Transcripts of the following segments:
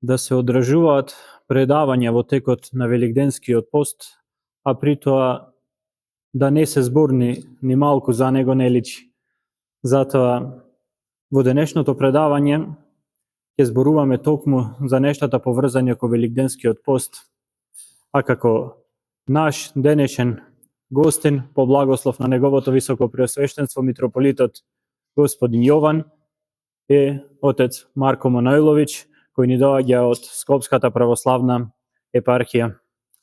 да се одржуваат предавања во текот на Великденскиот пост, а при тоа да не се зборни ни малку за него не личи. Затоа во денешното предавање ќе зборуваме токму за нештата поврзани со Великденскиот пост, а како наш денешен гостин по благослов на неговото високо преосвештенство митрополитот господин Јован е отец Марко Манојлович, кој ни доаѓа од Скопската православна епархија.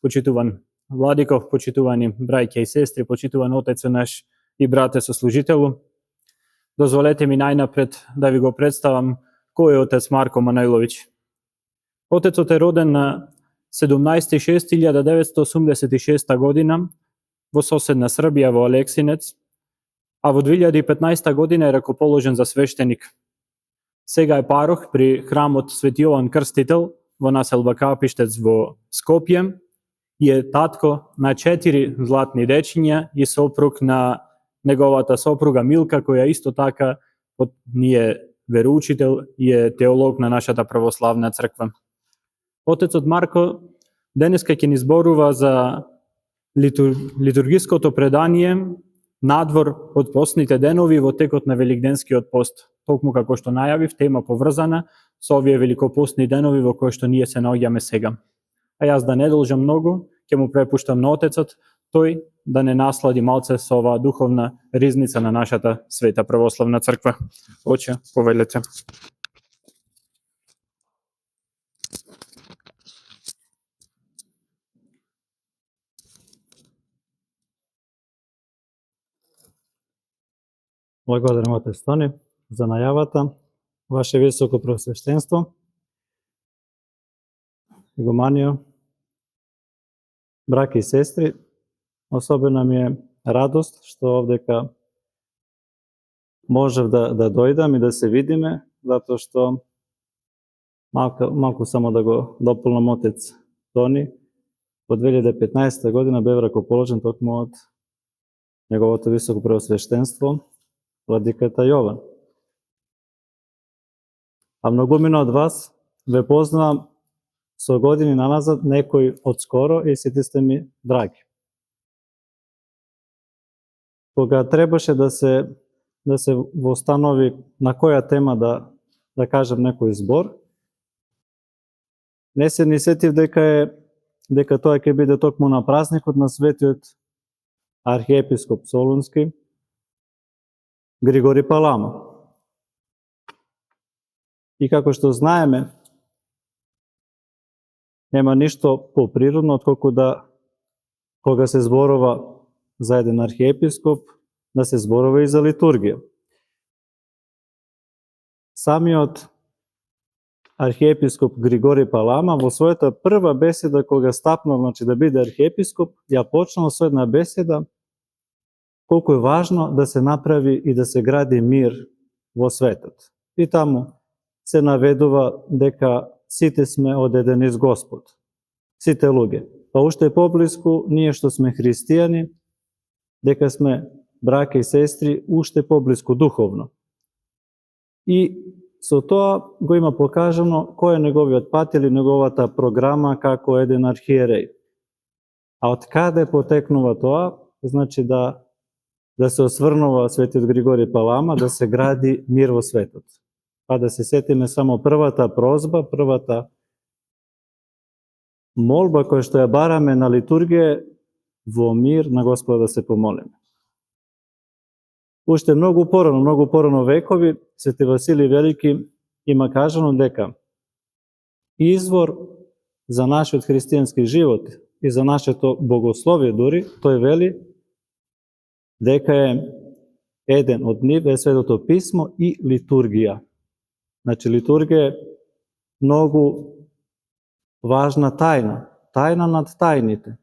Почитуван владико, почитувани браќа и сестри, почитуван отеце наш и брате сослужителу, дозволете ми најнапред да ви го представам кој е отец Марко Манојлович. Отецот е роден на 17.6.1986 година во соседна Србија во Алексинец, а во 2015 година е ракоположен за свештеник. Сега е парох при храмот Свети Јован Крстител во населба Капиштец во Скопје и е татко на 4 златни дечиња и сопруг на неговата сопруга Милка, која исто така ни е вероучител и е теолог на нашата православна црква. Отецот Марко денеска ќе ни зборува за литургиското предание надвор од постните денови во текот на Великденскиот пост. Токму како што најавив, тема поврзана со овие великопостни денови во кои што ние се наоѓаме сега. А јас да не должам многу, ќе му препуштам на отецот, тој да не наслади малце со оваа духовна ризница на нашата света православна црква. Оче, повелете. Благодарам, отец Тони, за најавата. Ваше високо преосвештенство, игуманио, браќа и сестри, особено ми е радост што овдека можев да дојдам и да се видиме, затоа што малку само да го дополнам отец Тони, во 2015 година бев ракоположен токму од неговото високо преосвештенство владиката Јован. А многумина од вас ве познавам со години наназад, некои од скоро и сите сте ми драги. Кога требаше да се востанови на која тема да кажам некој збор, не се ни сетив дека тоа ќе биде токму на празникот на светиот архиепископ Солунски Григори Палама. И како што знаеме, нема ништо поприродно отколку да кога се зборува за еден архиепископ, да се зборува и за литургија. Самиот архиепископ Григори Палама во својата прва беседа кога стапнал да биде архиепископ, ја почнал со една беседа колку е важно да се направи и да се гради мир во светот. И таму се наведува дека сите сме од еден ист Господ. Сите луѓе. Па уште поблиску, ние што сме христијани, дека сме браќа и сестри, уште поблиску духовно. И со тоа го има покажано кој е неговиот пат или неговата програма како еден архиерей. А од каде потекнува тоа? Значи да се осврнува светиот Григори Палама, да се гради мир во светот. Па да се сетиме само првата прозба, првата молба која што ја бараме на литургија, во мир на Господа да се помолиме. Уште многу порано векови, Свети Василий Велики има кажано дека извор за нашиот христијански живот и за нашето богословие дури, тој вели дека е еден од нив е Светото писмо и литургија. Значи, литургија е многу важна тајна, тајна над тајните.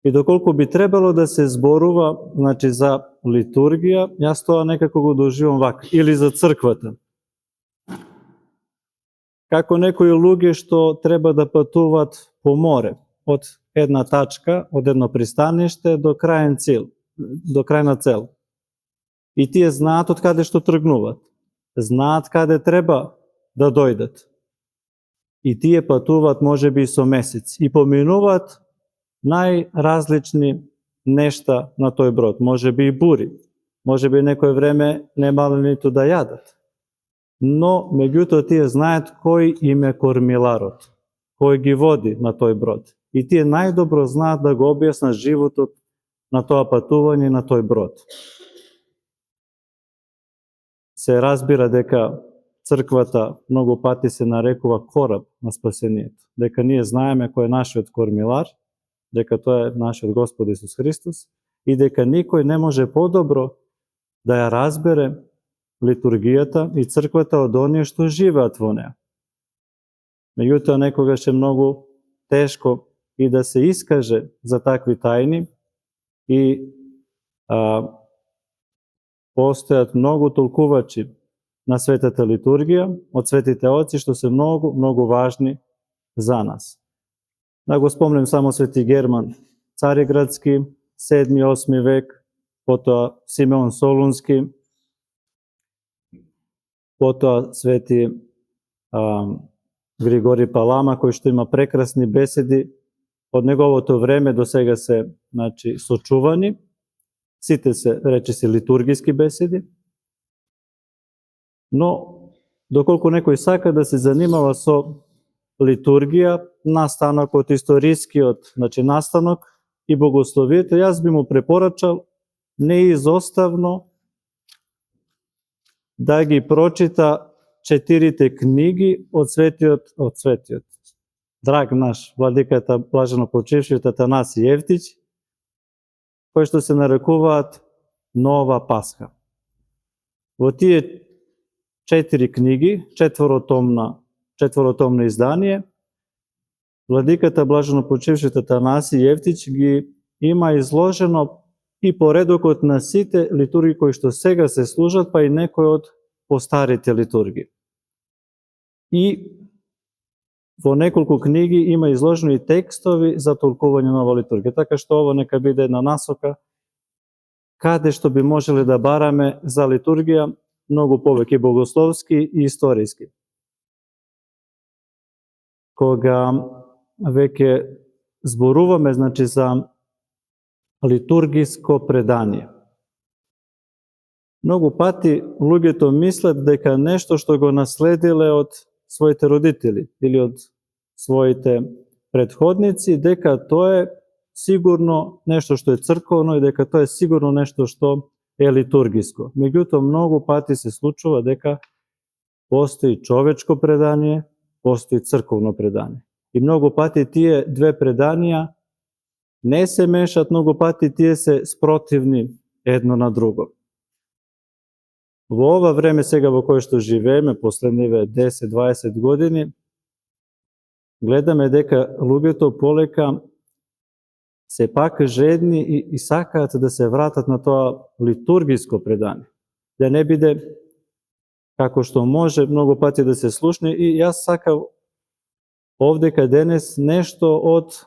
И доколку би требало да се зборува, значи, за литургија, јас тоа некако го доживам вака, или за црквата. Како некои луѓе што треба да патуваат по море, од една тачка, од едно пристаниште до крајна цел. И тие знаат од каде што тргнуваат, знаат каде треба да дојдат. и тие патуваат можеби и со месец и поминуваат најразлични нешта на тој брод, можеби и бури, можеби некој време немале ниту да јадат. Но, меѓутоа, тие знаат кој им е кормиларот, кој ги води на тој брод. И тие најдобро знаат да го објаснат животот на тоа патување на тој брод. Се разбира дека црквата многу пати се нарекува кораб на спасението, дека ние знаеме кој е нашиот кормилар, дека тоа е нашиот Господ Исус Христос и дека никој не може подобро да ја разбере литургијата и црквата од оние што живеат во неа. Меѓутоа, некогаш е многу тешко и да се искаже за такви тајни и постојат многу толкувачи на светата литургија од светите оци што се многу, многу важни за нас. Да го спомнем само Свети Герман Цариградски, 7-8 век, потоа Симеон Солунски, потоа Свети Григори Палама, кој што има прекрасни беседи од неговото време до сега се, сочувани. Сите се, речиси, литургиски беседи. Но, доколку некој сака да се занимава со литургија, настанокот, историскиот, настанок и богословието, јас би му препорачал неизоставно да ги прочита 4 книги од светиот, драг наш владиката блажено почившиот Атанасиј Евтич, кои што се нарекуваат Нова Пасха. Во тие 4 книги, четворотомно издание, владиката блажено почившиот Атанасиј Евтич ги има изложено и поредокот на сите литурги кои што сега се служат, па и некои од постарите литурги. И во неколку книги има изложени и текстови за толкување на ова литургија, така што ово нека биде една насока каде што би можеле да бараме за литургија многу повеќе богословски и историски. Кога веќе зборуваме за литургиско предание, многу пати луѓето мислат дека нешто што го наследиле од своите родители или од своите претходници, дека тоа е сигурно нешто што е црковно и дека тоа е сигурно нешто што е литургиско. Меѓутоа, многу пати се случува дека постои човечко предание, постои црковно предание. И многу пати тие две преданија не се мешат, многу пати тие се спротивни едно на друго. Во ова време сега во кое што живееме, последниве 10-20 години, гледаме дека луѓето полека се пак жедни и сакаат да се вратат на тоа литургиско предание. Да не биде како што може многу пати да се слушне, и јас сакав овдека денес нешто од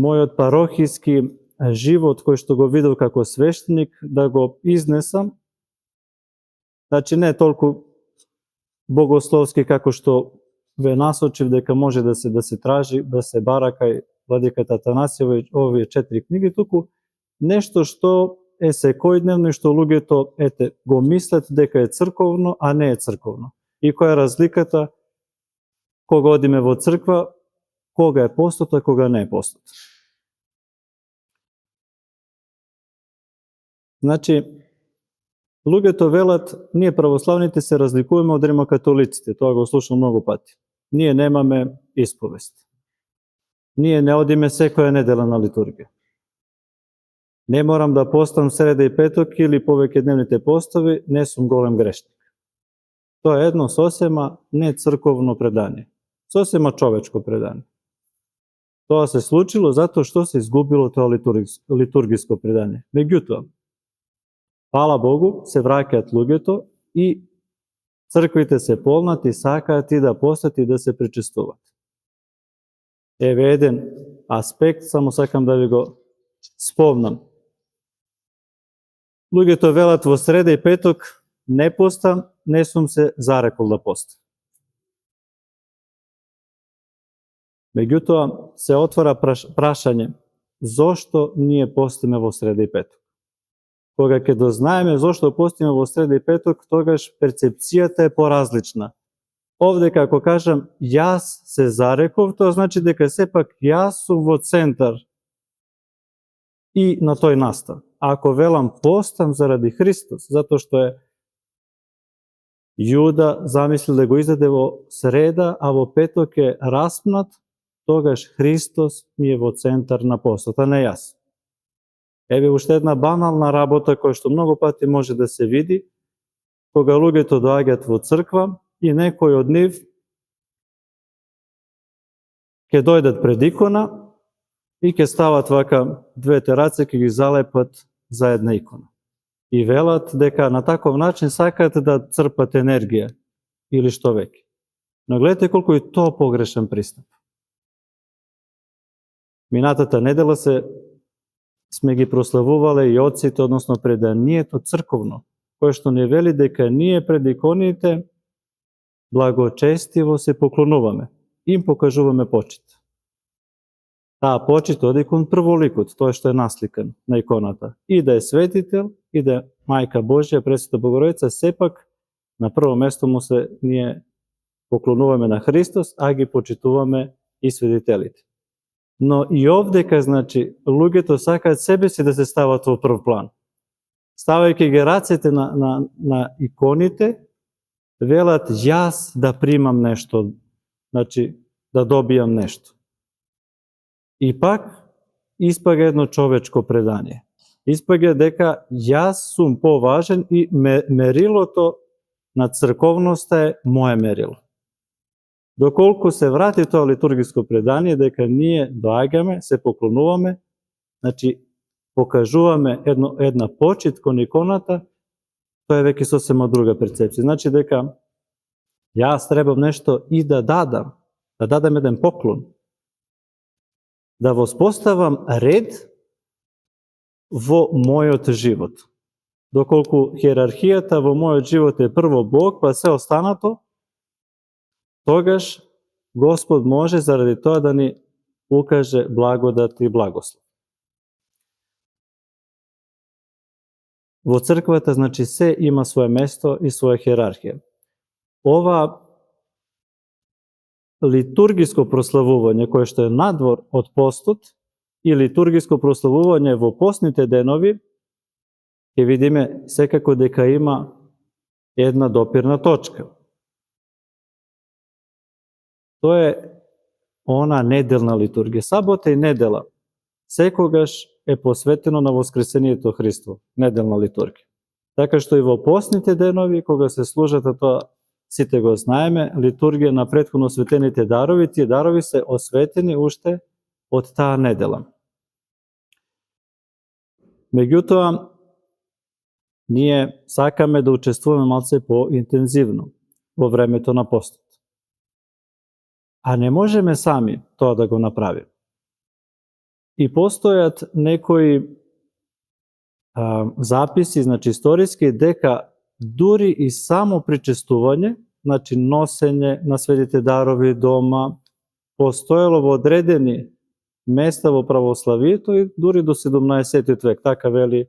мојот парохиски живот кој што го видов како свештеник да го изнесам. Не толку богословски како што ве насочив дека може да се тражи, да се бара кај владиката Атанасиј овие 4 книги, туку нешто што е секојдневно и што луѓето го мислат дека е црковно, а не е црковно. И која е разликата кога одиме во црква, кога е постот, а кога не е постот. Луѓето велат, ние православните се разликуваме од римокатолиците, тоа го слушам многу пати. Ние немаме исповест. Ние не одиме секоја недела на литургија. Не морам да постам среда и петок или повеќе дневните постови, не сум голем грешник. Тоа е едно сосема не црковно предание, сосема човечко предание. Тоа се случило затоа што се изгубило тоа литургиско предание. Меѓутоа, фала Богу, се враќаат луѓето и црквите се полнат и сакаат и да постат и да се причестуваат. Еве еден аспект, само сакам да ви го спомнам. Луѓето велат во среда и петок не постам, не сум се зарекол да постам. Меѓутоа, се отвора прашање, зошто ние постиме во среда и петок? Кога ќе дознаеме зошто постиме во среда и петок, тогаш перцепцијата е поразлична. Овде, како кажам, јас се зареков, тоа значи дека сепак јас сум во центар и на тој настан. Ако велам постам заради Христос, затоа што е Јуда замислил да го издаде во среда, а во петок е распнат, тогаш Христос ми е во центар на постот, а не јас. Еве уште една банална работа која што многу пати може да се види, кога луѓето доаѓаат во црква и некој од нив ќе дојдат пред икона и ќе стават вака двете раце, ќе ги залепат за една икона. И велат дека на таков начин сакаат да црпат енергија или што веќе. Но гледате колку и тоа погрешен пристап. Минатата недела сме ги прославувале и отците, односно преданието црковно, кое што не вели дека ние пред иконите благочестиво се поклонуваме, им покажуваме почит. Таа почит оди кон прволикот, тој што е насликан на иконата. И да е светител, и да е Мајка Божја, Пресвета Богородица, сепак на прво место му се ние поклонуваме на Христос, а ги почитуваме и светителите. Но и овдека, значи, луѓето сакаат себе си да се стават во прв план. Ставајќи ги рацете на иконите, велат јас да примам нешто, значи да добијам нешто. И пак испага едно човечко предание. Испага дека јас сум поважен и мерилото на црковноста е моје мерило. Доколку се врати тоа литургиско предание, дека ние доаѓаме, се поклонуваме, значи покажуваме една почит кон иконата, тоа е веќе сосема друга перцепција. Значи дека јас требам нешто и да дадам еден поклон, да воспоставам ред во мојот живот. Доколку хиерархијата во мојот живот е прво Бог, па се останато, тогаш Господ може заради тоа да ни укаже благодат и благослов. Во црквата, значи, се има свое место и своја хиерархија. Ова литургиско прославување, кое што е надвор од постот, и литургиско прославување во постните денови, ќе видиме секако дека има една допирна точка. Тоа е она неделна литургија. Сабота и недела секогаш е посветено на Воскресението Христово, неделна литургија. Така што и во постните денови, кога се служат, тоа сите го знаеме, литургија на претходно осветените дарови, тие дарови се осветени уште од таа недела. Меѓутоа, ние сакаме да учествуваме малце по-интензивно во времето на постот. А не можеме сами тоа да го направиме. И постојат некои записи, значи историски, дека дури и само причестување, значи носење на светите дарови дома, постоело во одредени места во православието и дури до 17 век, така вели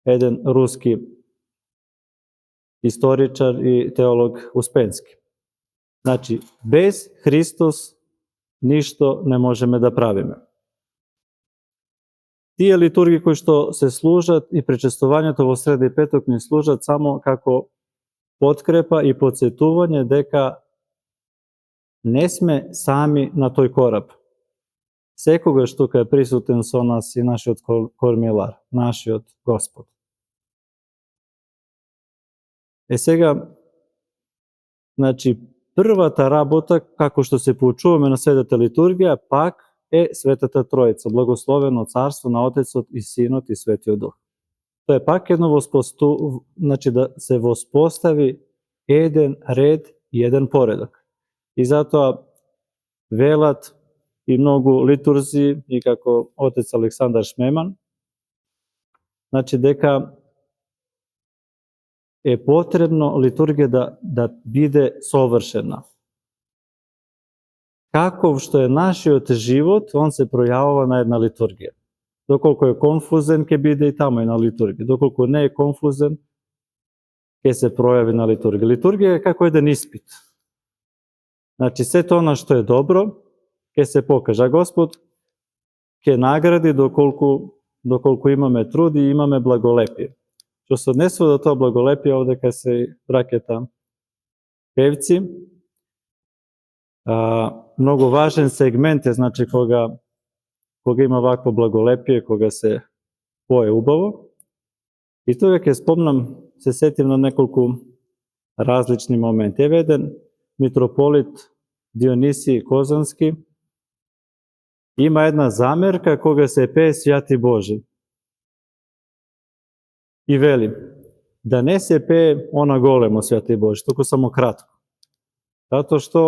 еден руски историчар и теолог Успенски. Значи, без Христос ништо не можеме да правиме. Тие литурги кои што се служат и причестувањето во среда и петок не служат само како подкрепа и потсетување дека не сме сами на тој кораб. Секогаш тука е присутен со нас и нашиот кормилар, нашиот Господ. Сега, значи, првата работа, како што се поучуваме на Светата литургија, пак е Светата Тројца, благословено царство на Отецот и Синот и Светиот Дух. Тоа е пак едно значи да се воспостави еден ред и еден поредок. И затоа велат и многу литурзи, и како отец Александар Шмеман, значи дека е потребно литургија да биде совршена. каков што е нашиот живот, он се пројавува на една литургија. Доколку е конфузен, ќе биде и тамо и на литургија. Доколку не е конфузен, ќе се пројави на литургија. Литургија е како еден испит. Значи, сето она што е добро, ќе се покаже. А Господ ќе награди доколку имаме труд и имаме благолепие. Што се однесува до тоа благолепие, овдека се бракета певци, многу важен сегмент е, значи, кога има вакво благолепие, кога се пое убаво. И тога ќе спомнам, се сетим на неколку различни моменти. Еве еден митрополит Дионисий Козански има една замерка кога се пее Свјати Боже. И вели, да не се пее она големо Свјати Боже, туку само кратко. Затоа што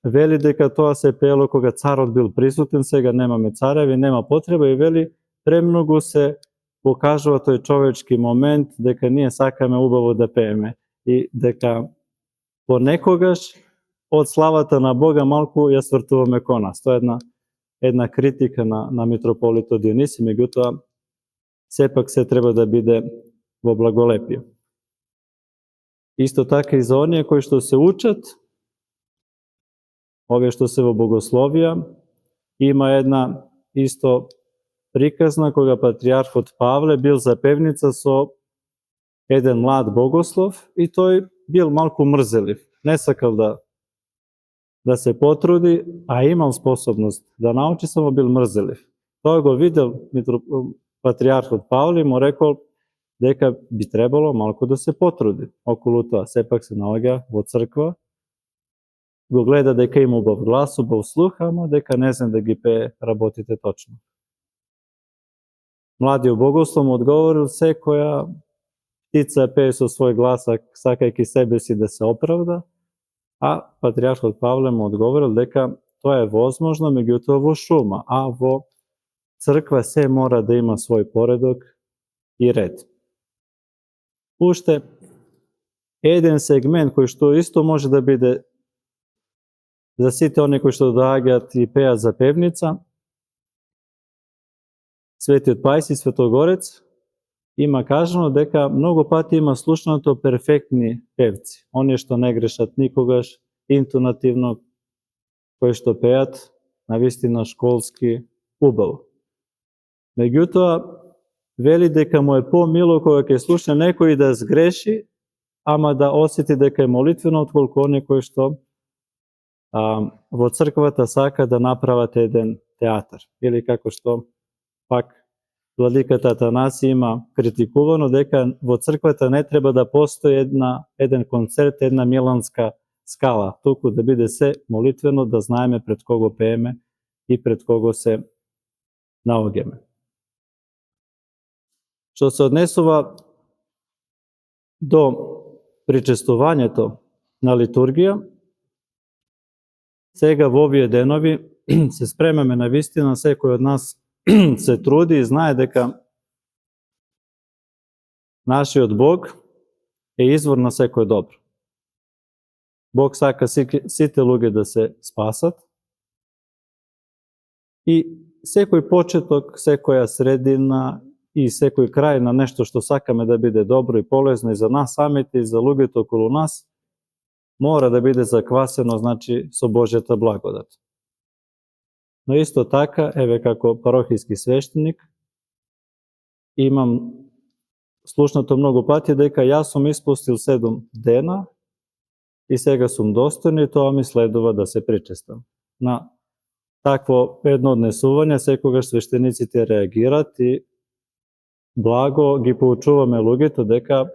вели дека тоа се пеело кога царот бил присутен, сега немаме цареви, нема потреба, и вели премногу се покажува тој човечки момент дека ние сакаме убаво да пееме и дека понекогаш од славата на Бога малку ја свртуваме кон нас. Тоа е една критика на митрополитот Дионисий, меѓутоа сепак се треба да биде во благолепие. Исто така и за оние кои што се учат, овие што се во богословија, има една исто приказна кога патриархот Павле бил за певница со еден млад богослов и тој бил малку мрзелив. Не сакал да се потруди, а имал способност да научи, само бил мрзелив. Тоа го видел патриархот Павле и му рекол дека би требало малку да се потруди околу тоа. Сепак се наоѓа во црква, го гледа дека има убав глас, убав слух, ама дека не знае да ги пее работите точно. Младиот богослов му одговорил, секоја птица пее со свој глас, сакајќи себе си да се оправда, а патриархот Павле му одговорил дека тоа е возможно, меѓутоа во шума, а во црква се мора да има свој поредок и ред. Уште еден сегмент кој што исто може да биде за сите оние кои што доаѓаат и пеат за певница, Светиот Паисий Светогорец има кажано дека многу пати има слушнато перфектни певци, оние што не грешат никогаш, интонативно, кои што пеат навистина школски убаво. Меѓутоа, вели дека му е помило кога ќе слушне некој да сгреши, ама да осети дека е молитвено, отколку оние кои што во црквата сака да направат еден театар. Или како што пак владиката Атанаси има критикувано дека во црквата не треба да постои еден концерт, една миланска скала, туку да биде се молитвено, да знаеме пред кого пееме и пред кого се наоѓаме. Што се однесува до причестувањето на литургија, сега во овие денови се спремаме на вистина, секој од нас се труди и знае дека нашиот Бог е извор на секој добро. Бог сака сите луѓе да се спасат и секој почеток, секоја средина и секој крај на нешто што сакаме да биде добро и полезно и за нас самите и за луѓето околу нас, мора да биде заквасено, значи, со Божјата благодат. Но исто така, еве како парохијски свештеник, имам слушнато многу пати дека јас сум испустил 7 дена и сега сум достоен и тоа ми следува да се причестам. На такво едно однесување секогаш свештениците реагираат и благо ги поучуваме луѓето дека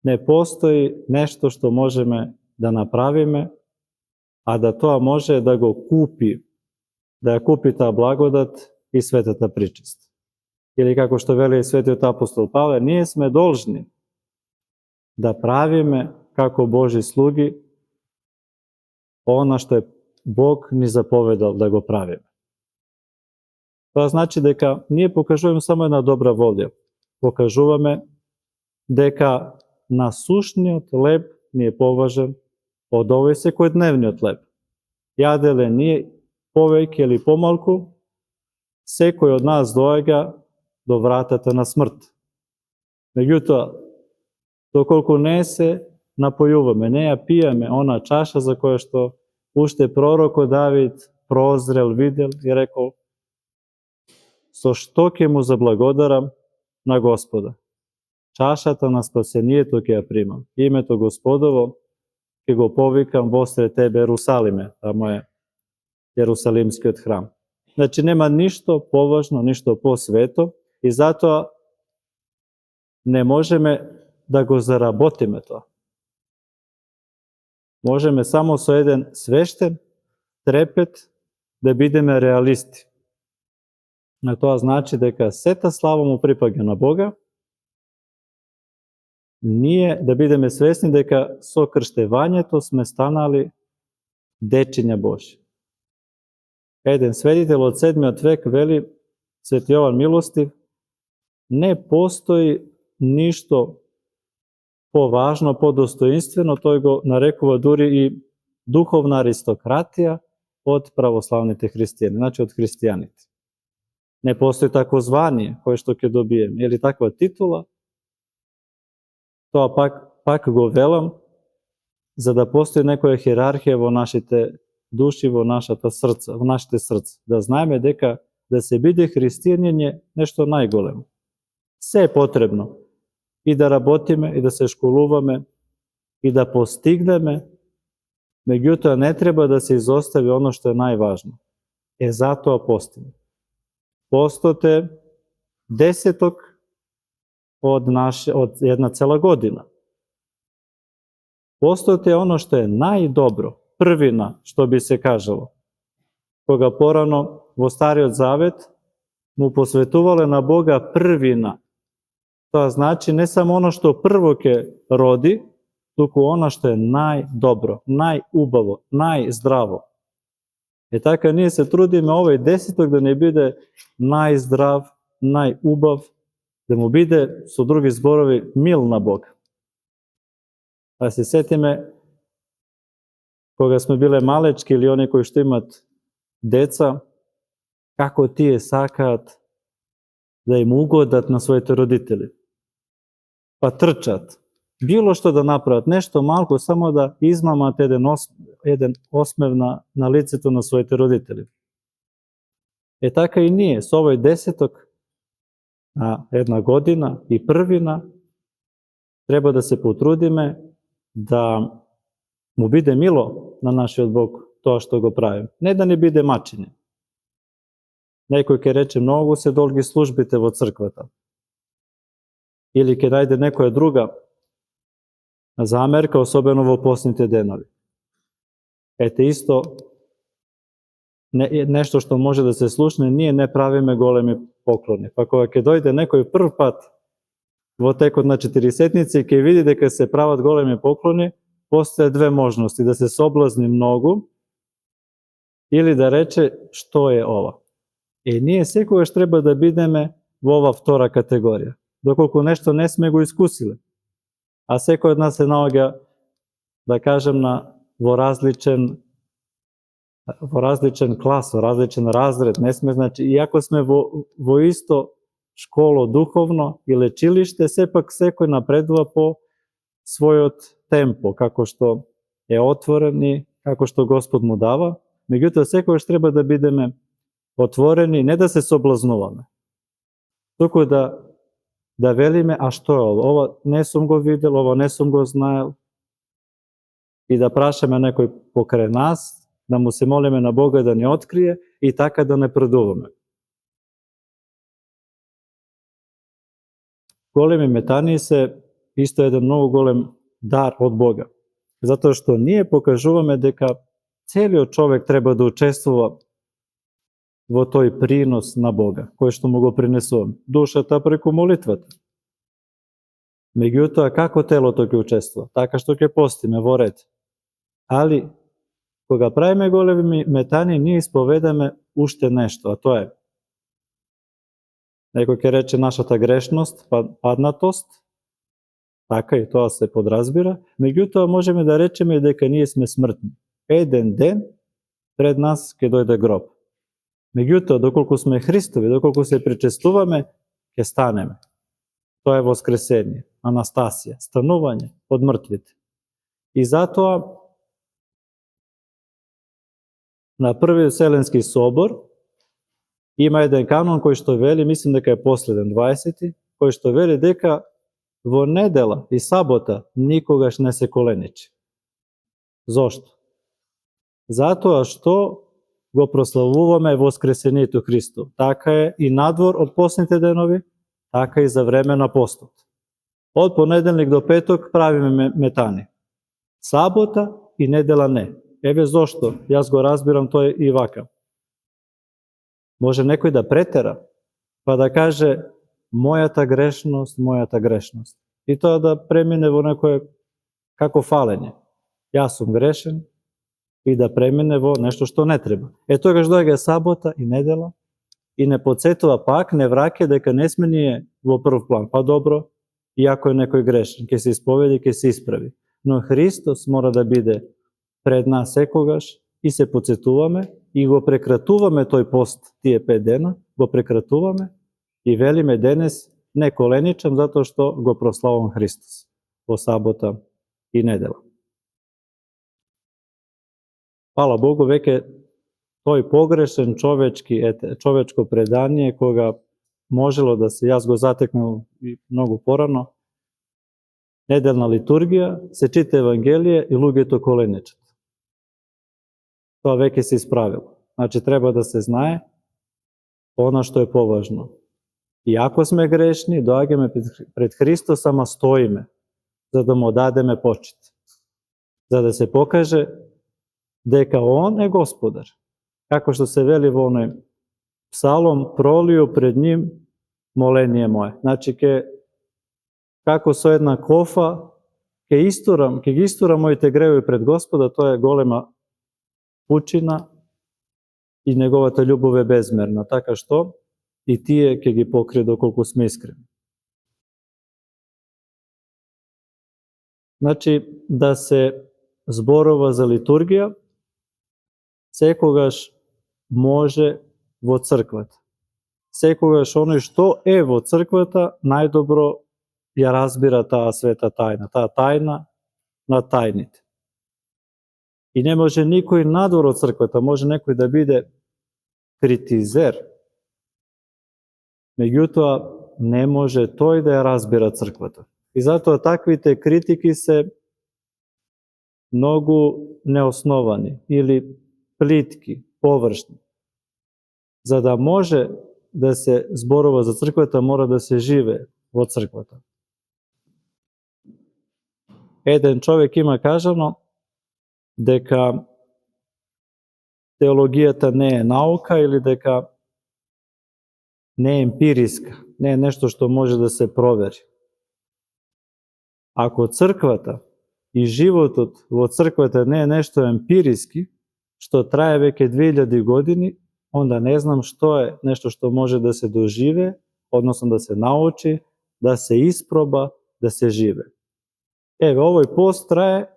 не постои нешто што можеме да направиме, а да тоа може да го купи, да ја купи таа благодат и светата причест. Или како што вели светиот апостол Павле, ние сме должни да правиме како Божи слуги она што е Бог ни заповедал да го правиме. Тоа значи дека ние покажуваме само една добра волја. Покажуваме дека насушниот леб ни е поважен од овој секојдневниот леб. јаделе ние повеќе или помалку, секој од нас доаѓа до вратата на смрт. Меѓутоа, доколку не се напојуваме, не ја пиеме она чаша за која што уште пророкот Давид прозрел, видел и рекол: со што ќе му заблагодарам на Господа? Чашата на спасението ќе ја примам. Името Господово ќе го повикам восред тебе Ерусалиме, тамо е Јерусалимскиот храм. Значи нема ништо поважно, ништо посвето и затоа не можеме да го заработиме тоа. Можеме само со еден свештен трепет да бидеме реалисти. На тоа значи дека сета слава му припаѓа на Бога, ние да бидеме свесни дека со крштевањето сме станали дечиња Божи. Еден сведител од 7. век вели, Свети Јован Милостив, не постои ништо поважно, подостоинствено, тој го нарекува дури и духовна аристократија од православните христијани, значи од христијаните. Не постои такво звание кое што ќе добиеме, или таква титула, тоа пак го велам, за да постои некоја хиерархија во нашите души, во нашите срца, да знаеме дека да се биде христијанин е нешто најголемо. Се е потребно и да работиме, и да се школуваме, и да постигнеме, меѓутоа не треба да се изостави оно што е најважно. Затоа постиме. Постот е десеток од една цела година. Постот е оно што е најдобро, првина, што би се кажало. Кога порано во Стариот Завет му посветувале на Бога првина. Тоа значи не само оно што прво ќе роди, туку оно што е најдобро, најубаво, најздраво. Така ние се трудиме овој десеток да не биде најздрав, најубав, да му биде, со други зборови, мил на Бога. А се сетиме, кога сме биле малечки или они кои што имат деца, како тие сакаат да им угодат на своите родители. Па трчат, било што да направат, нешто малку, само да измамат еден осмев на лицето на своите родители. Така и ние, со овој десеток на една година и првина, треба да се потрудиме да му биде мило на нашиот Бог тоа што го правим. Не да не биде мачење. Некој ќе рече, многу се долги службите во црквата. Или ќе најде некоја друга замерка, особено во постните денови. Исто, нешто што може да се слушне, ние не правиме големи поклони. Па кога ќе дојде некој прв пат во текот на 40-ници и ќе види дека се прават големи поклони, постоje две можности, да се соблазни многу или да рече што е ова. Ние секогаш треба да бидеме во ова втора категорија, доколку нешто не сме го искусиле. А секој од нас се наоѓа, да кажем, во различен клас, во различен разред. Не сме, значи, иако сме во исто школо духовно и лечилиште, сепак секој напредува по својот темпо, како што е отворен и како што Господ му дава. Меѓутоа, секогаш треба да бидеме отворени, не да се соблазнуваме, туку да велиме, а што е ова? Ова не сум го видел, ова не сум го знаел, и да прашаме некој покрај нас, да му се молиме на Бога да ни открие и така да напредуваме. Големи метании се исто еден многу голем дар од Бога, затоа што ние покажуваме дека целиот човек треба да учествува во тој принос на Бога, кој што му го принесуваме. Душата преку молитвата. Меѓутоа, како телото ќе учествува? Така што ќе постиме во ред. Али, кога правиме големи метани, ние исповедаме уште нешто, а тоа е, некој ќе рече, нашата грешност, паднатост, така и тоа се подразбира, меѓутоа можеме да речеме дека ние сме смртни. Еден ден пред нас ќе дојде гроб. Меѓутоа, доколку сме Христови, доколку се причестуваме, ќе станеме. Тоа е воскресение, анастасија, станување од мртвите. И затоа на Првиот Вселенски собор има еден канон кој што вели, мислам дека е последен, 20-ти, кој што вели дека во недела и сабота никогаш не се коленичи. Зошто? Затоа што го прославуваме воскресението Христо. Така е и надвор од постните денови, така и за време на постот. Од понеделник до петок правиме метани. Сабота и недела не. Еве зошто, јас го разбирам тој и вака. Може некој да претера, па да каже мојата грешност. И тоа да премине во некое како фалење. Јас сум грешен и да премине во нешто што не треба. Тогаш доаѓа сабота и недела и не подсетува пак, не враќа дека не сме ние во прв план. Па добро, иако е некој грешен, ќе се исповеди, ќе се исправи. Но Христос мора да биде пред нас секогаш и се подсетуваме и го прекратуваме тој пост, тие 5 дена, го прекратуваме и велиме денес не коленичам затоа што го прославувам Христос во сабота и недела. Фала Богу, веќе тој погрешен човечко предание, кога можело да се, јас го затекнал и многу порано, неделна литургија, се чита Евангелие и луѓето коленичат. Тоа веќе се исправило. Значи, треба да се знае она што е поважно. И ако сме грешни, доаѓаме пред Христос, ама стоиме, за да му дадеме почит. За да се покаже дека Он е Господар. Како што се вели во оној псалом, пролио пред ним моление мое. Значи, како со една кофа, ќе ги истурам моите гревови пред Господа, тоа е голема пучина и неговата љубов е безмерна, така што и тие ќе ги покрие доколку сме искрени. Значи, да се зборува за литургија, секогаш може во црквата. Секогаш оној што е во црквата, најдобро ја разбира таа света тајна, таа тајна на тајните. И не може никој надвор од црквата, може некој да биде критизер, меѓутоа не може тој да ја разбира црквата. И затоа таквите критики се многу неосновани или плитки, површни. За да може да се зборува за црквата, мора да се живе во црквата. Еден човек има кажано дека теологијата не е наука или дека не е емпириска, не е нешто што може да се провери. Ако црквата и животот во црквата не е нешто емпириски, што трае веќе 2000 години, онда не знам што е нешто што може да се доживе, односно да се научи, да се испроба, да се живе. Еве, овој пост трае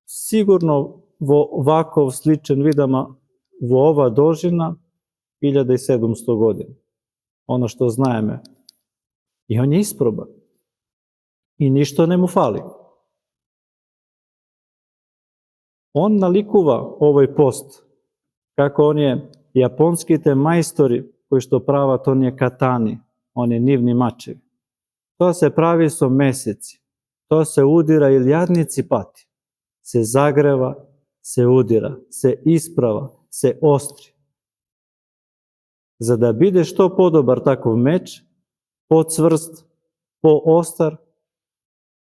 сигурно во ваков сличен вид, ама во ова должина 1700 години. Оно што знаеме. И он е испробан. И ништо не му фали. Он наликува овој пост како оние јапонските мајстори кои што прават оние катани, оние нивни мачеви. Тоа се прави со месеци. Тоа се удира илјадници пати. Се загрева, се удира, се исправа, се остри. За да биде што подобар таков меч, поцврст, поостар,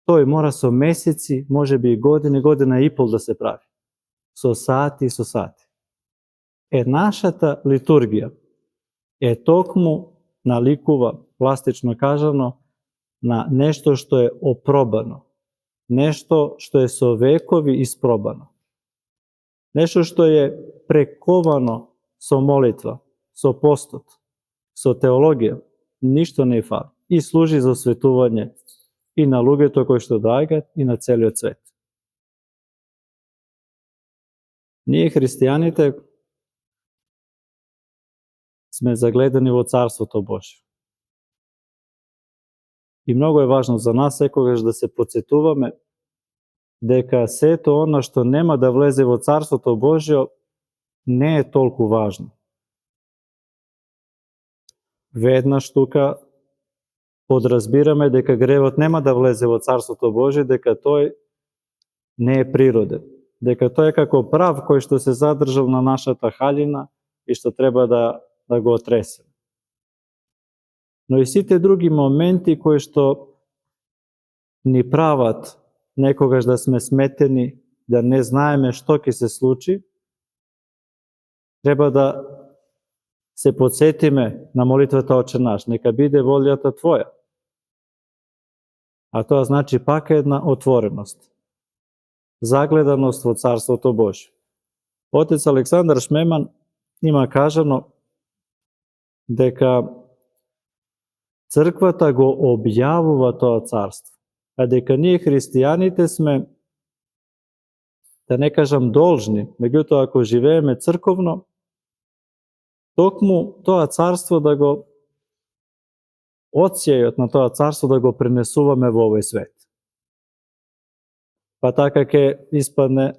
тој мора со месеци, можеби и година, година и пол да се прави. Со сати и со сати. Нашата литургија е токму наликува, пластично кажано, на нешто што е опробано, нешто што е со векови испробано, нешто што е прековано со молитва, со постот, со теологија, ништо не фали и служи за осветување и на луѓето кои што доаѓаат и на целиот свет. Ние христијаните сме загледани во Царството Божие. И многу е важно за нас секогаш да се подсетуваме дека сето она што нема да влезе во Царството Божие не е толку важно. Веднаш тука подразбираме дека гревот нема да влезе во Царството Божие, дека тој не е природен, дека тој е како прав кој што се задржал на нашата халина и што треба да го отресе. Но и сите други моменти кои што ни прават некогаш да сме сметени, да не знаеме што ќе се случи, треба да се подсетиме на молитвата Отче наш, нека биде волјата Твоја. А тоа значи пак една отвореност, загледаност во Царството Божие. Отец Александар Шмеман има кажано дека црквата го објавува тоа царство, а дека ние христијаните сме, да не кажам должни, меѓутоа ако живееме црковно, токму тоа царство да го одсејот на тоа царство да го пренесуваме во овој свет. Па така ќе испадне,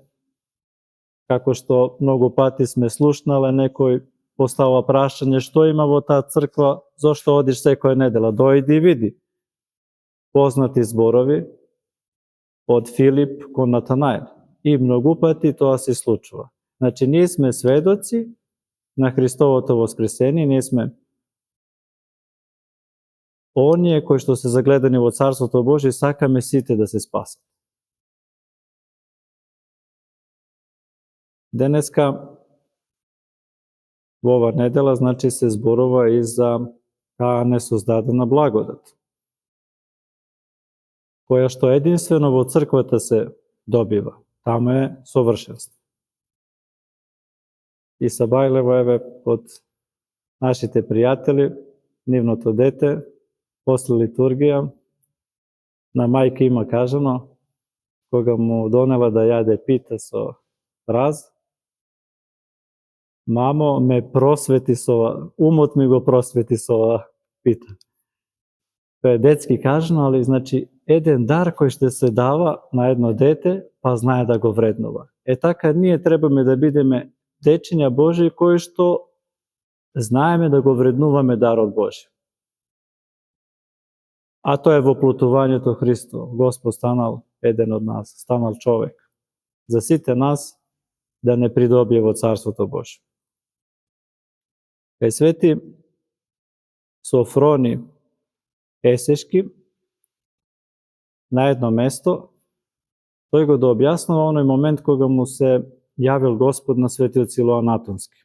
како што многу пати сме слушнале, некој постава прашање што има во таа црква, зошто одиш секоја недела, дојди и види. Познати зборови од Филип кон Натанаел. И многу пати тоа се случува. Значи, ние сме сведоци на Христовото воскресение, ние сме оние кои што се загледани во Царството Божие, сакаме сите да се спасат. Денеска, во ова недела, значи се зборува и за таа несоздадена благодат, која што единствено во црквата се добива. Таму е совршенство. И Сабајлево, еве, од нашите пријатели, нивното дете, после литургија, на мајка има кажано, кога му донела да јаде пита со раз, мамо, ме просвети со, умот ми го просвети со пита. Тоа е детски кажано, али значи еден дар кој што се дава на едно дете, па знае да го вреднува. Така ние требаме да бидеме дечиња Божии кои што знаеме да го вреднуваме дарот Божи. А тоа е воплотувањето Христо. Господ станал еден од нас, станал човек. За сите нас да не придобие во Царството Божие. Кај свети Софрони Есешки, на едно место, тој го дообјаснува оној момент кога му се јавил Господ на светиот Силоан Атонски.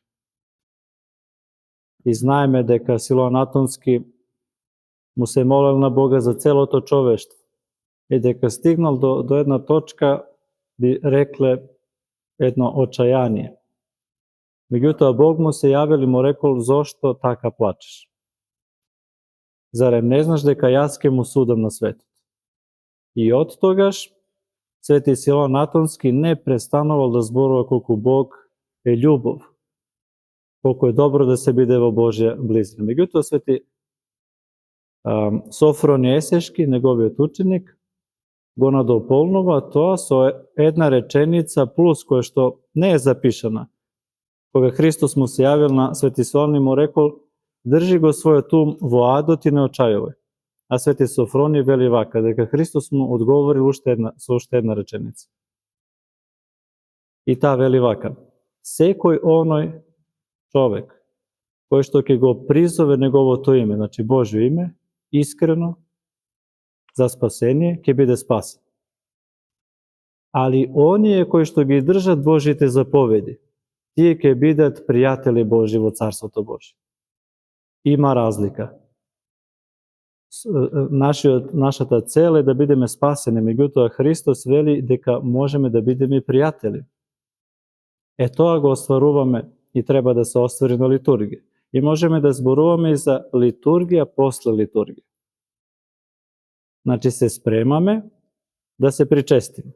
И знаеме дека Силоан Атонски му се молел на Бога за целото човештво. И дека стигнал до една точка, би рекле, едно очајание. Меѓутоа Бог му се јавил и му рекол, зошто така плачеш? Зарем не знаш дека јас ке му судам на светот? И од тогаш свети Силоан Атонски не престанувал да зборува колку Бог е љубов, колку е добро да се биде во Божја близина. Меѓутоа свети Софрони Есешки, неговиот ученик, го надополнува тоа со една реченица плюс која што не е запишана. Кога Христос му се јавил на свети Софрони, му рекол, држи го својот ум во адот и не очајувај. А свети Софрони вели вака, дека Христос му одговорил со уште една реченица. И таа вели вака, секој оној човек кој што ќе го призове неговото име, значи Божјо име, искрено, за спасение, ќе биде спасен. Али оние кои што ги држат Божите заповеди, тие ќе бидат пријатели Божи во Царството Божие. Има разлика. Нашата цел е да бидеме спасени, меѓутоа Христос вели дека можеме да бидеме пријатели. Тоа го остваруваме и треба да се оствари на литургија. И можеме да зборуваме и за литургија после литургија. Значи се спремаме да се причестиме.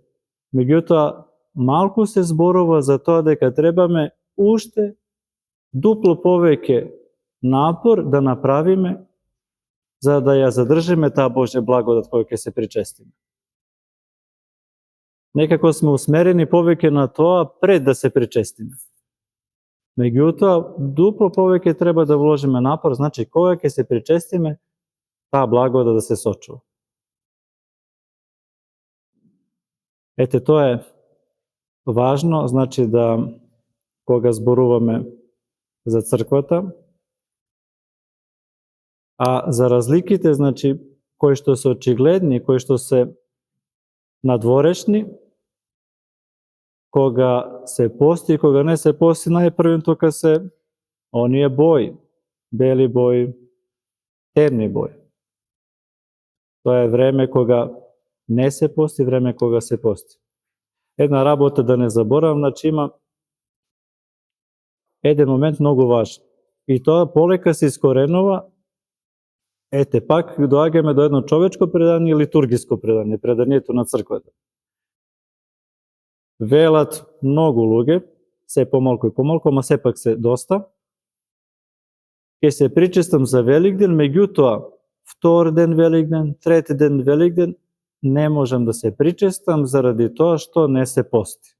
Меѓутоа, малку се зборува за тоа дека требаме уште дупло повеќе напор да направиме за да ја задржиме таа Божја благодат која ќе се причестиме. Некако сме усмерени повеќе на тоа пред да се причестиме. Меѓутоа, дупло повеќе треба да вложиме напор, значи кога ќе се причестиме, таа благодат да се сочува. Ете, тоа е важно, значи да кога зборуваме за црквата, а за разликите, значи, кои што се очигледни, кои што се надворешни, кога се пости и кога не се пости, најпрвен тука се оние бои, бели бои, темни бои. Тоа е време кога не се пости, време кога се пости. Една работа да не заборавам, значи има еден момент многу важен. И тоа полека се искоренува. Ете, пак доаѓаме до едно човечко предание и литургиско предание, преданието на црквата. Велат многу луѓе, се помалку и помалку, ама сепак се доста. Ке се причестам за Великден, меѓутоа, втор ден Великден, трети ден Великден, не можам да се причестам заради тоа што не се пости.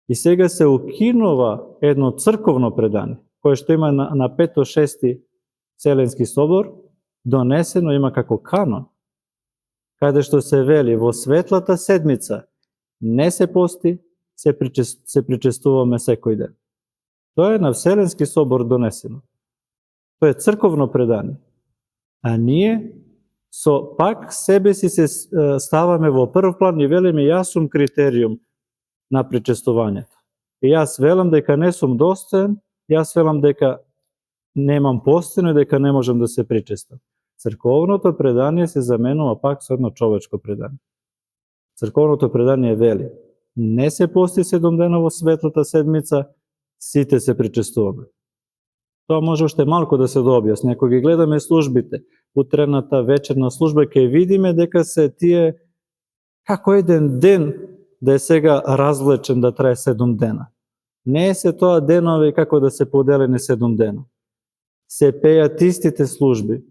И сега се укинува едно црковно предание, кое што има на 5-6 Вселенски собор, донесено има како канон, каде што се вели во светлата седмица не се пости, се причестуваме секој ден. Тоа е на Вселенски собор донесено. Тоа е црковно предание. А ние со пак себе си се ставаме во прв план и велиме јас сум критериум на причестувањето. И јас велам дека не сум достоен, јас велам дека немам постено и дека не можам да се причестам. Црковното предание се заменува пак со едно човечко предание. Црковното предание вели: не се пости 7 дена во светлата седмица, сите се причестуваме. Тоа може уште малку да се дообјасни. Ако ги гледаме службите, утрената, вечерна служба, ќе видиме дека се тие како еден ден да е сега развлечен да трае 7 дена. Не е се тоа денови како да се поделени 7 дена. Се пеат истите служби,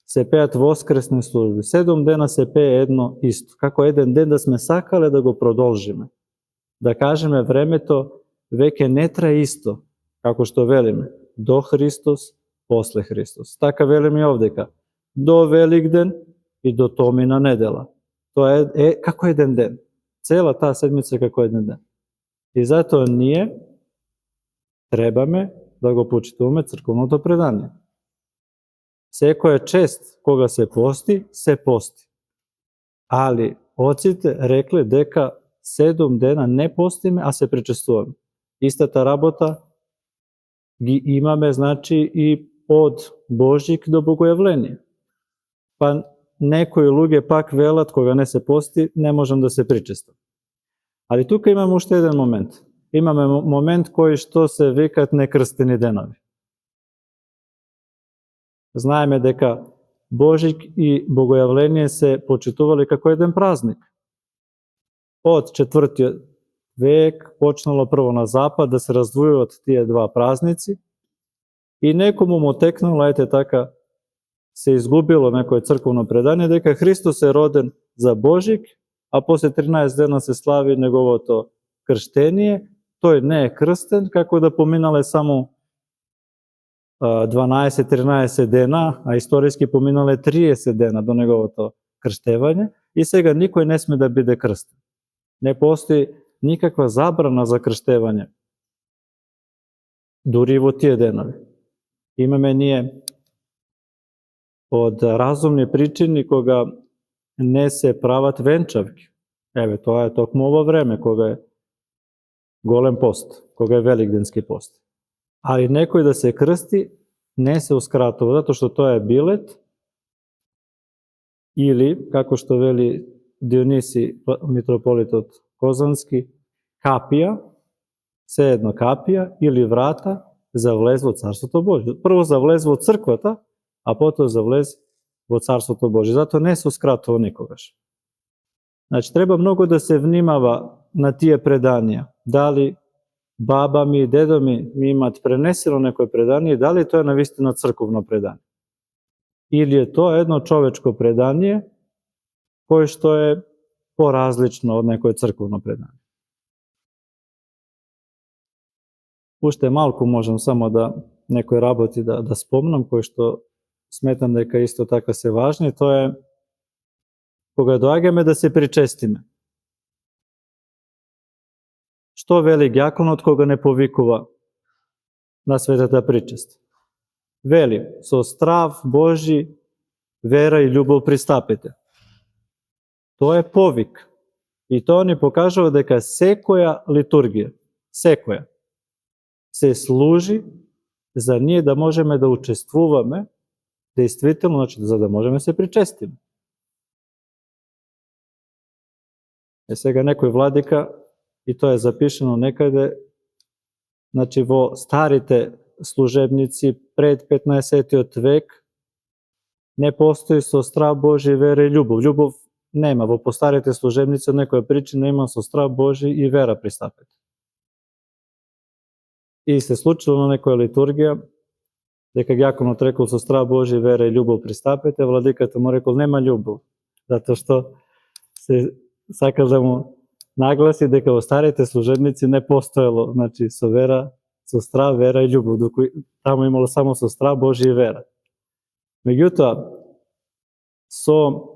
се пеат воскресни служби. 7 дена се пее едно исто. Како еден ден да сме сакале да го продолжиме. Да кажеме времето веќе не трае исто, како што велиме, до Христос, после Христос. Така велиме и овдека. До Великден и до Томина недела. Тоа е како еден ден. Цела таа седмица како еден ден. И затоа ние требаме да го почитуваме црковното предание. Секоја чест кога се пости, се пости. Али оците рекле дека 7 дена не постиме, а се причестуваме. Истата работа ги имаме, значи, и од Божик до Богојавление. Па некои луѓе пак велат кога не се пости, не можам да се причестам. Али тука имаме уште еден момент. Имаме момент кој што се викат некрстени денови. Знаеме дека Божик и Богојавление се почитували како еден празник. Од 4. век почнало прво на запад да се раздвојуваат тие два празници и некому му текнало, ете така, се изгубило некое црковно предание дека Христос е роден за Божик, а после 13 дена се слави неговото крштение. Тој не е крстен, како да поминале само 12-13 дена, а историски поминале 30 дена до неговото крштевање и сега никој не сме да биде крстен. Не постои никаква забрана за крштевање. Дури во тие денови. Имаме ние од разумни причини кога не се прават венчавки. Еве, тоа е токму ова време, кога е голем пост, кога е великденски пост. Али некој да се крсти не се ускратува, затоа што тоа е билет или, како што вели Диониси, митрополитот Козански, капија, се едно капија или врата за влез во Царството Божие. Прво за влез во црквата, а потоа за влез во Царството Божие. Затоа не се ускратува никогаш. Значи, треба многу да се внимава на тие преданија. Дали баба ми и дедо ми имаат пренесено некој предание и дали тоа е навистина црковно предание. Или е тоа едно човечко предание кое што е поразлично од некој црковно предание. Уште малку можам само да некои работи да спомнам, кои што сметам дека исто така се важни, тоа е кога доаѓаме да се причестиме. Што вели ѓаконот кога не повикува на светата причест? Вели, со страв Божи, вера и љубов пристапете. Тоа е повик. И тоа ни покажува дека секоја литургија, секоја, се служи за ние да можеме да учествуваме действително, значи за да можеме се причестиме. Сега некој владика, и тоа е запишено некаде, значи во старите служебници пред 15-тиот век не постои со страв Божи, вера и љубов. Љубов нема, во постарите служебници од некоја причина има со страв Божи и вера пристапете. И се случило на некоја литургија, дека ѓаконот рекол со страв Божи, вера и љубов пристапете, владиката му рекол нема љубов, затоа што се сакал да му нагласи дека во старите служебници не постоело, значи со вера, со страв, вера и љубов, доколку таму имало само со страв Божи и вера. Меѓутоа, со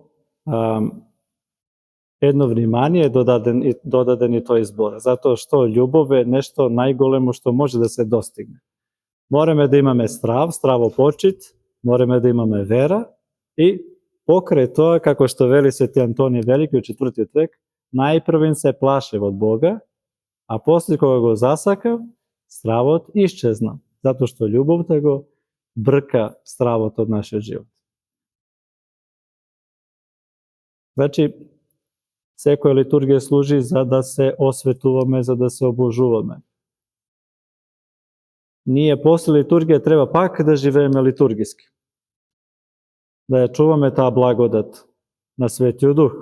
едно внимание додаден и тој збор, затоа што љубов е нешто најголемо што може да се достигне. Мораме да имаме страв, стравопочит, мораме да имаме вера и покрај тоа, како што вели Свети Антони Велики од 4 век, најпрвен се плашев од Бога, а после кога го засакав, стравот исчезна, затоа што љубовта го брка стравот од нашиот живот. Значи, секоја литургија служи за да се осветуваме, за да се обожуваме. Ние после литургија треба пак да живееме литургиски. Да ја чуваме таа благодат на Светиот Дух.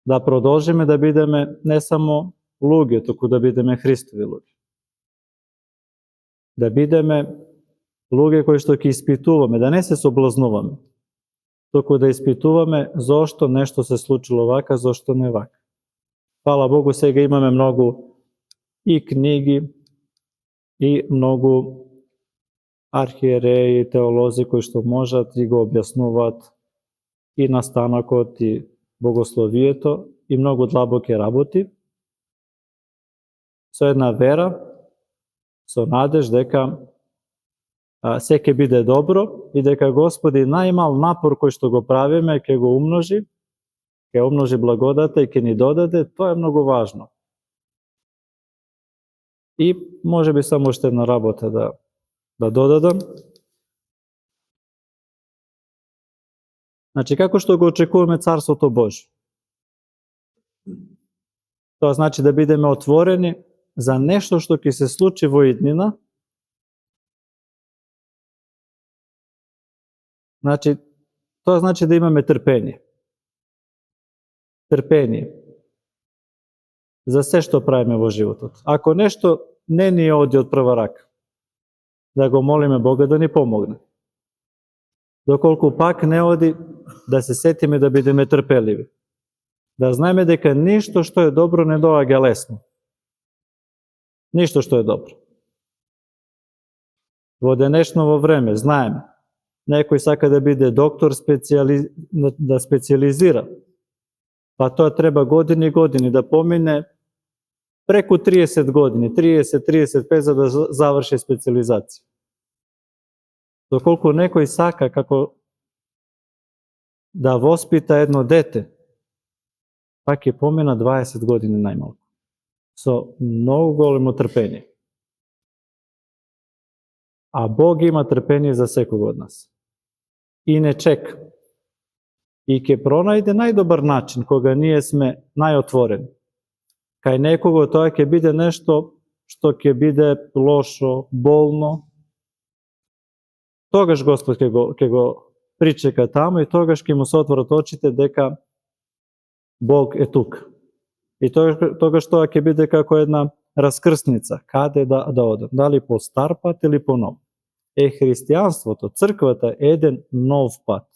Да продолжиме да бидеме не само луѓе, туку да бидеме Христови луѓе. Да бидеме луѓе кои што ќе испитуваме, да не се соблазнуваме, туку да испитуваме зошто нешто се случило вака, зошто не вака. Фала Богу, сега имаме многу и книги, и многу архиереи, теолози кои што можат и го објаснуваат и настанокот, и богословието, и многу длабоки работи, со една вера, со надеж дека се ќе биде добро и дека Господи најмал напор кој што го правиме ќе го умножи, ќе умножи благодата и ќе ни додаде, тоа е многу важно. И може би само уште една работа да додадам. Значи, како што го очекуваме Царството Божие? Тоа значи да бидеме отворени за нешто што ќе се случи во иднина. Значи, тоа значи да имаме трпение. Трпение. За се што правиме во животот. Ако нешто не ни оди од прва рака, да го молиме Бога да ни помогне. Доколку пак не оди, да се сетиме да бидеме трпеливи. Да знаеме дека ништо што е добро не доаѓа лесно. Ништо што е добро. Во денешново време, знаеме, некој сака да биде доктор, да специализира, па тоа треба години и години да помине преку 30 години, 30-35 за да заврши специализација. Доколку некој сака како да воспита едно дете, пак ќе помина 20 години најмалку, со многу големо трпение. А Бог има трпение за секој од нас. И не чека. И ќе пронајде најдобар начин кога ние сме најотворени. Кај некого тоа ќе биде нешто што ќе биде лошо, болно. Тогаш Господ ќе го причека таму и тогаш ќе му се отворат очите дека Бог е тук. И тогаш тоа ќе биде како една раскрсница, каде да одам, дали по стар пат или по нов. Христијанството, црквата е еден нов пат.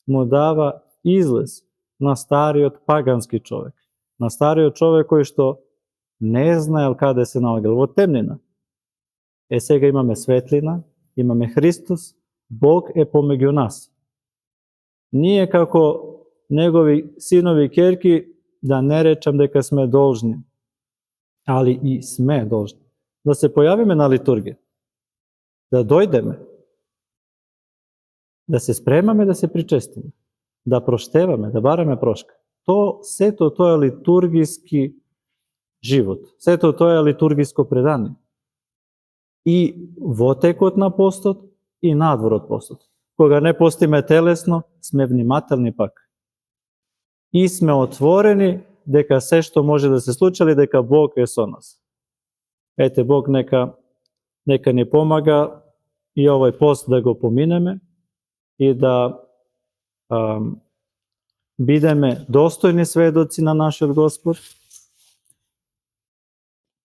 Му дава излез на стариот пагански човек, на стариот човек кој што не знаел каде се наоѓал, во темнина. Сега имаме светлина, имаме Христос, Бог е помеѓу нас. Ние како негови синови и ќерки, да не речам дека сме должни, али и сме должни, да се појавиме на литургија, да дојдеме, да се спремаме да се причестиме, да проштеваме, да бараме прошка. Сето тоа е литургиски живот, сето тоа е литургиско предание. И во текот на постот и надвор од постот. Кога не постиме телесно, сме внимателни пак. И сме отворени дека се што може да се случи, дека Бог е со нас. Ете, Бог нека ни помага и овој пост да го поминеме и да бидеме достојни сведоци на нашиот Господ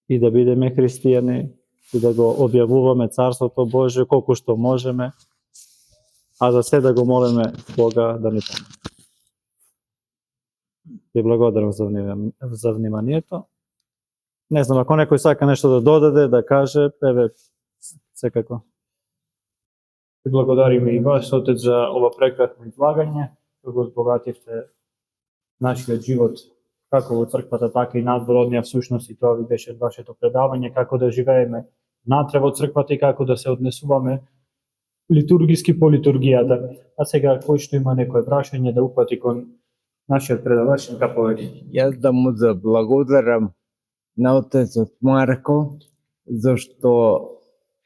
и да бидеме христијани и да го објавуваме Царството Божие колку што можеме, а за се да го молиме Бога да ни помогне. Ви благодарам за вниманието. Не знам, ако некој сака нешто да додаде, да каже, еве, секако. Ви благодариме и вас, Отец, за ова прекрасно излагање, кој го збогативте нашиот живот, како во црквата, така и надвороднија всушност, и тоа ви беше вашето предавање, како да живееме натре во црквата и како да се однесуваме литургиски по литургијата. А сега, кој што има некој прашање, да упати кон нашиот предавач, нека повеќе. Јас да му заблагодарам на отецот Марко, зашто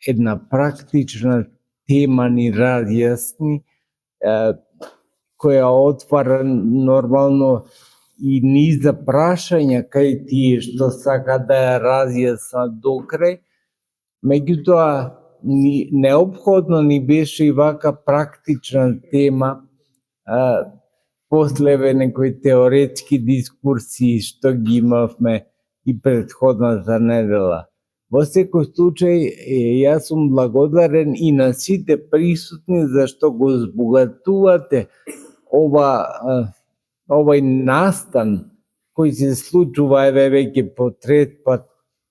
една практична тема ни разјасни, која отвара нормално и низ прашања кај тие што сака да ја разјаснат до крај. Меѓутоа, неопходно ни беше и вака практична тема, после некои теоретски дискурси што ги имавме и претходната недела. Во секој случај, јас сум благодарен и на сите присутни зашто го збогатувате овој настан кој се случува еве веќе по трет пат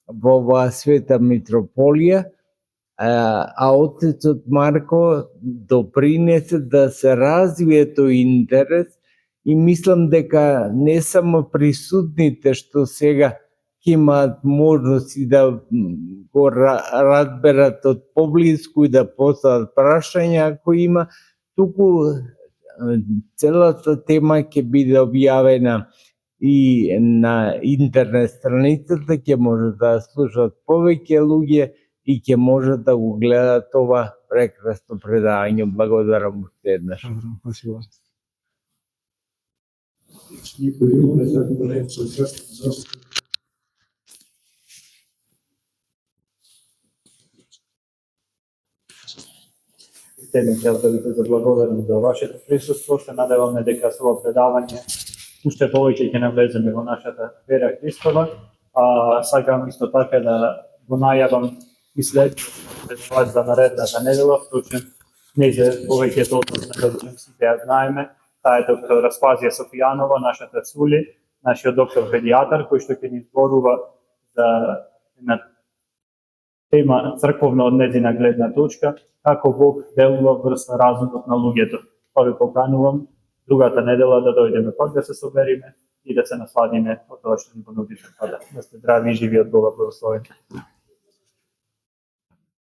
во оваа света митрополија, а отецот Марко допринесе да се развие тој интерес и мислам дека не само присутните што сега ќе имаат можности да го разберат од поблиску и да постават прашања ако има, туку целата тема ќе биде објавена и на интернет страницата, ќе може да слушат повеќе луѓе и ќе може да го гледат ова прекрасно предавање. Благодарам уште еднаш. Тебе ќе да ви заблагодарам за вашето присуство, се надеваме дека со ова предавање уште повеќе ќе навлеземе во нашата вера Христова, а сакам исто така да го најавам и след за наредната недела, вклучен не за повеќето од нас на сите ја знаеме, таа е доктор Распазија Софијанова, нашата Сули, нашиот доктор педијатар, кој што ќе ни зборува за една тема црковна од нејзина гледна точка, како Бог делува врз разумот на луѓето. Па ви поканувам другата недела да дојдеме пак да се собериме и да се насладиме од тоа што ни понуди црквата. Да сте здрави и живи од Бога благословени.